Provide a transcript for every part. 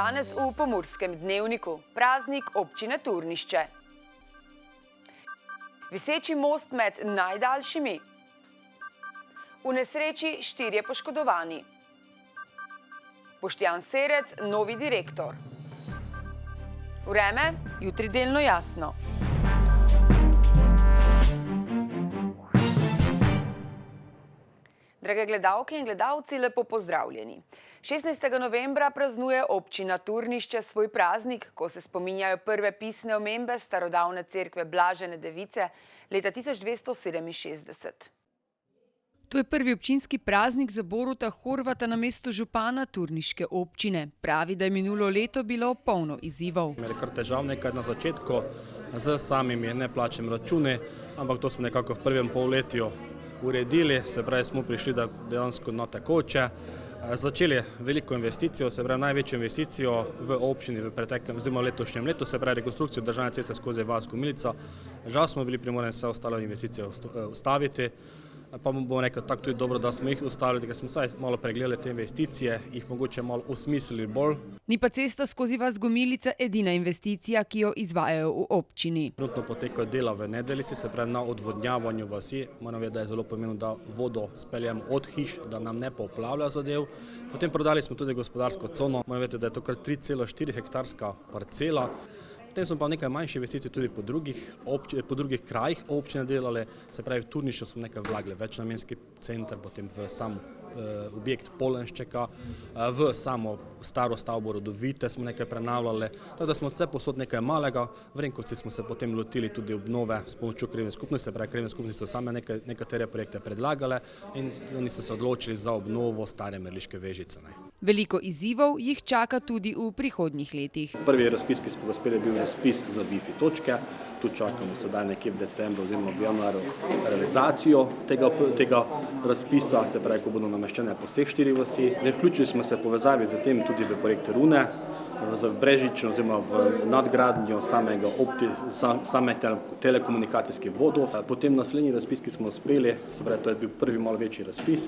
Danes v Pomurskem dnevniku praznik občine Turnišče. Viseči most med najdaljšimi. V nesreči 4 poškodovani. Boštjan Serec, novi direktor. Vreme, jutri delno jasno. Drage gledalke in gledalci, lepo pozdravljeni. 16. novembra praznuje občina Turnišče svoj praznik, ko se spominjajo prve pisne omembe starodavne cerkve Blažene Device leta 1267. To je prvi občinski praznik za Boruta Horvata na mesto župana turniške občine. Pravi, da je minulo leto bilo polno izzivov. Imeli kar težav nekaj na začetku z samimi neplačnimi računi, ampak to smo nekako v prvem polletju uredili, se pravi smo prišli dejansko na tekoče. Začeli veliko investicijo, se pravi največjo investicijo v občini v preteklem oziroma letošnjem letu, se pravi rekonstrukcijo državne ceste skozi vas Gomilica. Žal smo bili primorani vse ostale investicije ustaviti, pa bomo rekel tako tudi dobro, da smo jih ustavili, ker smo vsaj malo pregledali te investicije, jih mogoče malo osmislili bolj. Ni pa cesta skozi vas Gomilica edina investicija, ki jo izvajajo v občini. Trenutno potekajo dela v Nedelici, se pravi na odvodnjavanju vasi. Moram vedeti, da je zelo pomembno, da vodo speljemo od hiš, da nam ne poplavlja zadev. Potem prodali smo tudi gospodarsko cono. Moram vedeti, da je to kar 3,4 hektarska parcela. Potem smo pa nekaj manjših investicij tudi po drugih krajih občine delali, se pravi v Turnišče smo nekaj vlagali, večnamenski center, potem v sam objekt Polenščeka, v samo staro stavbo Rodovite smo nekaj prenavljali, tako da smo vse posod nekaj malega. V Renkovci smo se potem lotili tudi obnove s pomočjo krajevne skupnosti, se pravi krajevne skupnosti so same nekatere projekte predlagale in oni so se odločili za obnovo stare Merliške Vežice. Veliko izzivov jih čaka tudi v prihodnjih letih. Prvi razpis, ki smo ga speli, je bil razpis za Wi-Fi točke. Tu čakamo sedaj nekje v decembru oziroma v januarju realizacijo tega razpisa, se pravi, ko bodo nameščene po vseh 4 vasi. Vključili smo se povezavi z tem tudi v projekt Rune, v brežično oziroma v nadgradnjo same telekomunikacijskih vodov. Potem naslednji razpis, ki smo uspeli, se pravi, to je bil prvi malo večji razpis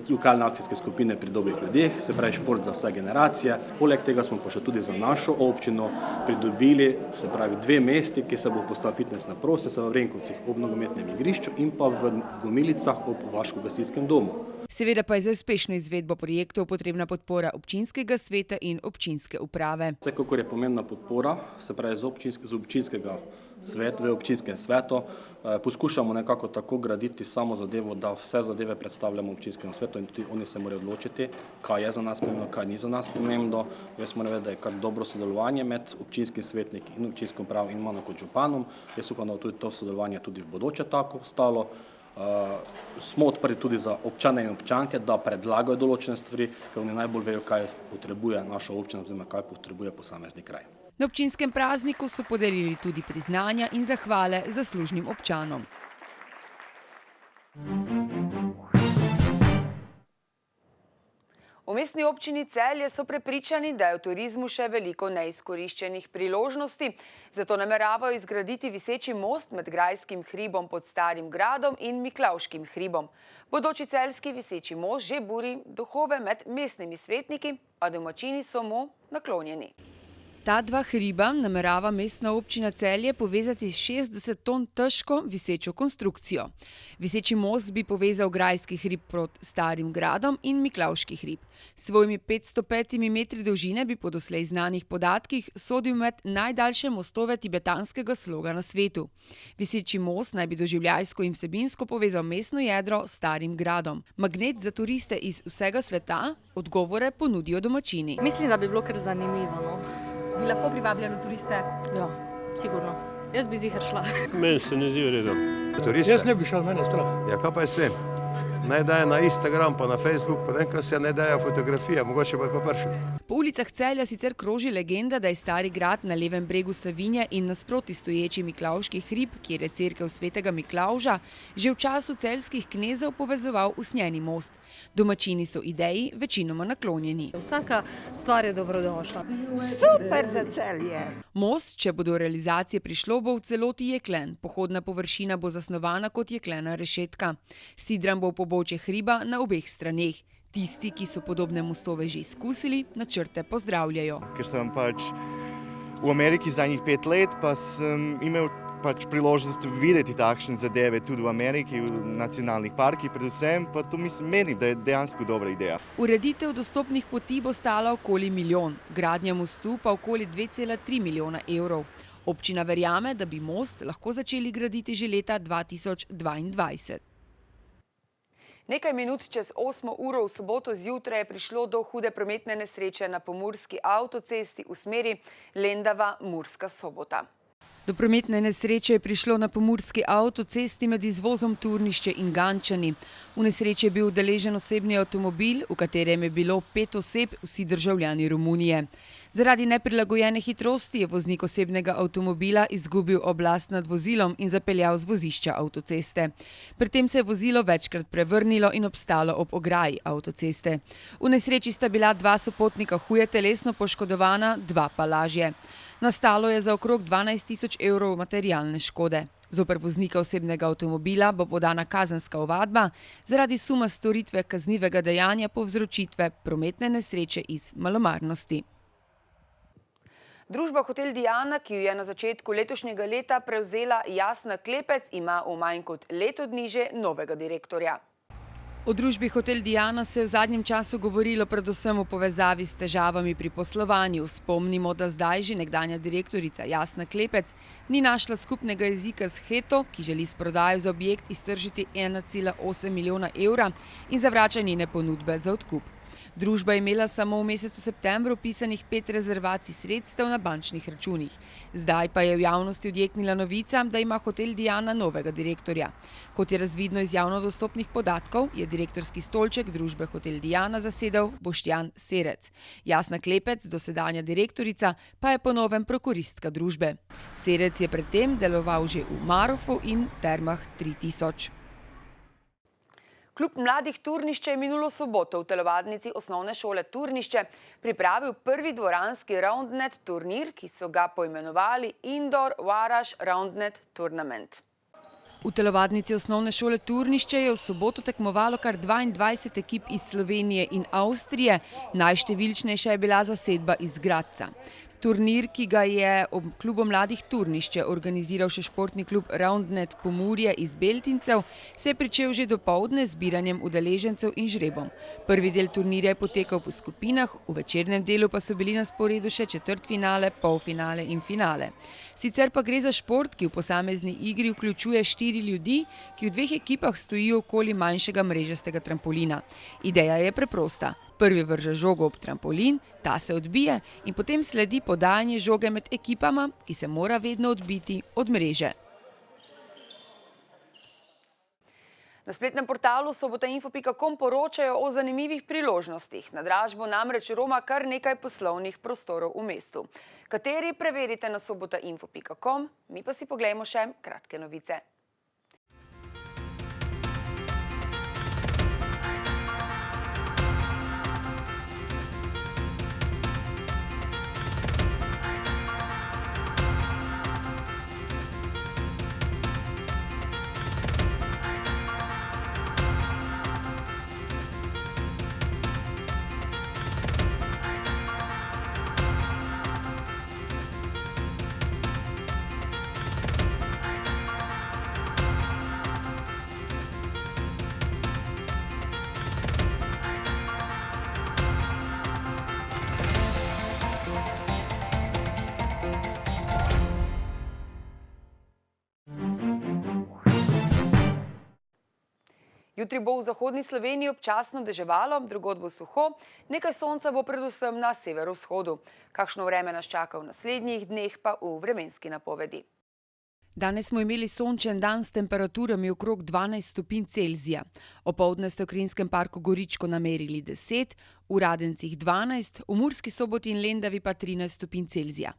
lokalne akcijske skupine pri dobrih ljudeh, se pravi šport za vse generacije. Poleg tega smo pa še tudi za našo občino pridobili, se pravi 2 mesti, ki se bo postal fitness na prostor, se v Renkovcih ob nogometnem igrišču in pa v Gomilicah ob Vaško-gasilskem domu. Seveda pa je za uspešno izvedbo projektov potrebna podpora občinskega sveta in občinske uprave. Vsekakor je pomembna podpora, se pravi z občinskega sveta, v občinskem svetu. Poskušamo nekako tako graditi samo zadevo, da vse zadeve predstavljamo občinskemu svetu in tudi oni se morajo odločiti, kaj je za nas pomembno, kaj ni za nas pomembno. Jaz moram vedeti, da je kar dobro sodelovanje med občinskim svetnikom in občinskim upravo in mano kot županom. Jaz upam, da bo tudi to sodelovanje tudi v bodoče tako ostalo. Smo odprti tudi za občane in občanke, da predlagajo določene stvari, ker oni najbolj vejo, kaj potrebuje naša občina oziroma kaj potrebuje posamezni kraj. Na občinskem prazniku so podelili tudi priznanja in zahvale zaslužnim občanom. V mestni občini Celje so prepričani, da je v turizmu še veliko neizkoriščenih priložnosti, zato nameravajo izgraditi viseči most med Grajskim hribom pod Starim gradom in Miklavškim hribom. Bodoči celjski viseči most že buri duhove med mestnimi svetniki, a domačini so mu naklonjeni. Ta 2 hriba namerava mestna občina Celje povezati s 60 ton težko visečo konstrukcijo. Viseči most bi povezal Grajski hrib pod Starim gradom in Miklavški hrib. S svojimi 505 metri dolžine bi po doslej znanih podatkih sodil med najdaljše mostove tibetanskega sloga na svetu. Viseči most naj bi doživljajsko in vsebinsko povezal mestno jedro s Starim gradom. Magnet za turiste iz vsega sveta, odgovore ponudijo domačini. Mislim, da bi bilo kar zanimivo, no. Bi lahko privabljali turiste? Ja, sigurno. Jaz bi ziher šla. Meni se ne zdi v redu. Turiste? Jaz ne bi šel, mene strah. Ja, kaj pa je s tem? Naj daje na Instagram, pa na Facebook, pa nekaj se ne daje fotografije, mogoče pa je pa prši. Po ulicah Celja sicer kroži legenda, da je Stari grad na levem bregu Savinje in nasproti stoječi Miklavški hrib, kjer je cerkev svetega Miklavža, že v času celjskih knezov povezoval usnjeni most. Domačini so ideji večinoma naklonjeni. Vsaka stvar je dobrodošla. Super za Celje. Most, če bo do realizacije prišlo, bo v celoti jeklen. Pohodna površina bo zasnovana kot jeklena rešetka. Sidran bo pobočje hriba na obeh straneh. Tisti, ki so podobne mostove že izkusili, načrte pozdravljajo. Ker sem v Ameriki zadnjih 5 let, pa sem imel priložnost videti takšne zadeve tudi v Ameriki, v nacionalnih parkih predvsem, pa to menim, da je dejansko dobra ideja. Ureditev dostopnih poti bo stala okoli 1 milijon, gradnja mostu pa okoli 2,3 milijona evrov. Občina verjame, da bi most lahko začeli graditi že leta 2022. Nekaj minut čez 8 uro v soboto zjutraj je prišlo do hude prometne nesreče na pomurski avtocesti v smeri Lendava-Murska Sobota. Do prometne nesreče je prišlo na pomurski avtocesti med izvozom Turnišče in Gančani. V nesreči je bil udeležen osebni avtomobil, v katerem je bilo 5 oseb, vsi državljani Romunije. Zaradi neprilagojene hitrosti je voznik osebnega avtomobila izgubil oblast nad vozilom in zapeljal z vozišča avtoceste. Pri tem se je vozilo večkrat prevrnilo in obstalo ob ograji avtoceste. V nesreči sta bila 2 sopotnika huje telesno poškodovana, 2 pa lažje. Nastalo je za okrog 12 000 evrov materialne škode. Zoper voznika osebnega avtomobila bo podana kazenska ovadba zaradi suma storitve kaznivega dejanja povzročitve prometne nesreče iz malomarnosti. Družba Hotel Diana, ki jo je na začetku letošnjega leta prevzela Jasna Klepec, ima v manj kot leto dni že novega direktorja. O družbi Hotel Diana se je v zadnjem času govorilo predvsem v povezavi s težavami pri poslovanju. Spomnimo, da zdaj že nekdanja direktorica Jasna Klepec ni našla skupnega jezika s Heto, ki želi s prodajo za objekt iztržiti 1,8 milijona evra in zavrača njene ponudbe za odkup. Družba je imela samo v mesecu septembru vpisanih 5 rezervacij sredstev na bančnih računih. Zdaj pa je v javnosti odjeknila novica, da ima Hotel Diana novega direktorja. Kot je razvidno iz javno dostopnih podatkov, je direktorski stolček družbe Hotel Diana zasedel Boštjan Serec. Jasna Klepec, dosedanja direktorica, pa je po novem prokuristka družbe. Serec je predtem deloval že v Marofu in Termah 3000. Klub mladih Turnišče je minulo soboto v telovadnici osnovne šole Turnišče pripravil prvi dvoranski roundnet turnir, ki so ga poimenovali Indoor Varaš Roundnet Tournament. V telovadnici osnovne šole Turnišče je v soboto tekmovalo kar 22 ekip iz Slovenije in Avstrije, najštevilčnejša je bila zasedba iz Gradca. Turnir, ki ga je ob klubu mladih Turnišče organiziral še športni klub Roundnet Pomurje iz Beltincev, se je pričel že dopoldne z zbiranjem udeležencev in žrebom. Prvi del turnirja je potekal po skupinah, v večernem delu pa so bili na sporedu še četrtfinale, polfinale in finale. Sicer pa gre za šport, ki v posamezni igri vključuje 4 ljudi, ki v 2 ekipah stojijo okoli manjšega mrežastega trampolina. Ideja je preprosta. Prvi vrže žogo ob trampolin, ta se odbije in potem sledi podajanje žoge med ekipama, ki se mora vedno odbiti od mreže. Na spletnem portalu sobotainfo.com poročajo o zanimivih priložnostih. Na dražbo namreč roma kar nekaj poslovnih prostorov v mestu. Kateri preverite na sobotainfo.com, mi pa si poglejmo še kratke novice. Jutri bo v zahodni Sloveniji občasno deževalo, drugod bo suho, nekaj sonca bo predvsem na severovzhodu. Kakšno vreme nas čaka v naslednjih dneh pa v vremenski napovedi. Danes smo imeli sončen dan s temperaturami okrog 12 stopinj Celzija. Opoldne ste v Krinskem parku Goričko namerili 10, v Radencih 12, v Murski Soboti in Lendavi pa 13 stopinj Celzija.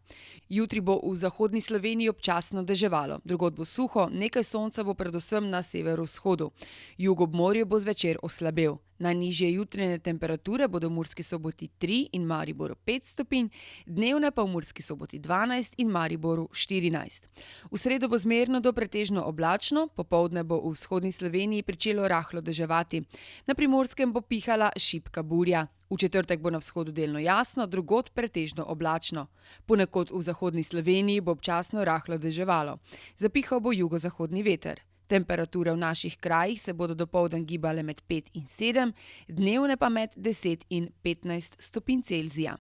Jutri bo v zahodni Sloveniji občasno deževalo, drugod bo suho, nekaj sonca bo predvsem na severovzhodu. Jug ob morju bo zvečer oslabel. Najnižje jutranje temperature bodo v Murski Soboti 3 in Mariboru 5 stopinj, dnevne pa v Murski Soboti 12 in Mariboru 14. V sredo bo zmerno do pretežno oblačno, popoldne bo v vzhodni Sloveniji pričelo rahlo deževati. Na Primorskem bo pihala šibka burja. V četrtek bo na vzhodu delno jasno, drugod pretežno oblačno. Ponekod v zahodni Sloveniji bo občasno rahlo deževalo. Zapihal bo jugozahodni veter. Temperature v naših krajih se bodo dopoldan gibale med 5 in 7, dnevne pa med 10 in 15 stopinj Celzija.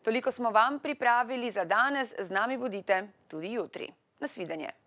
Toliko smo vam pripravili za danes, z nami bodite tudi jutri. Nasvidenje.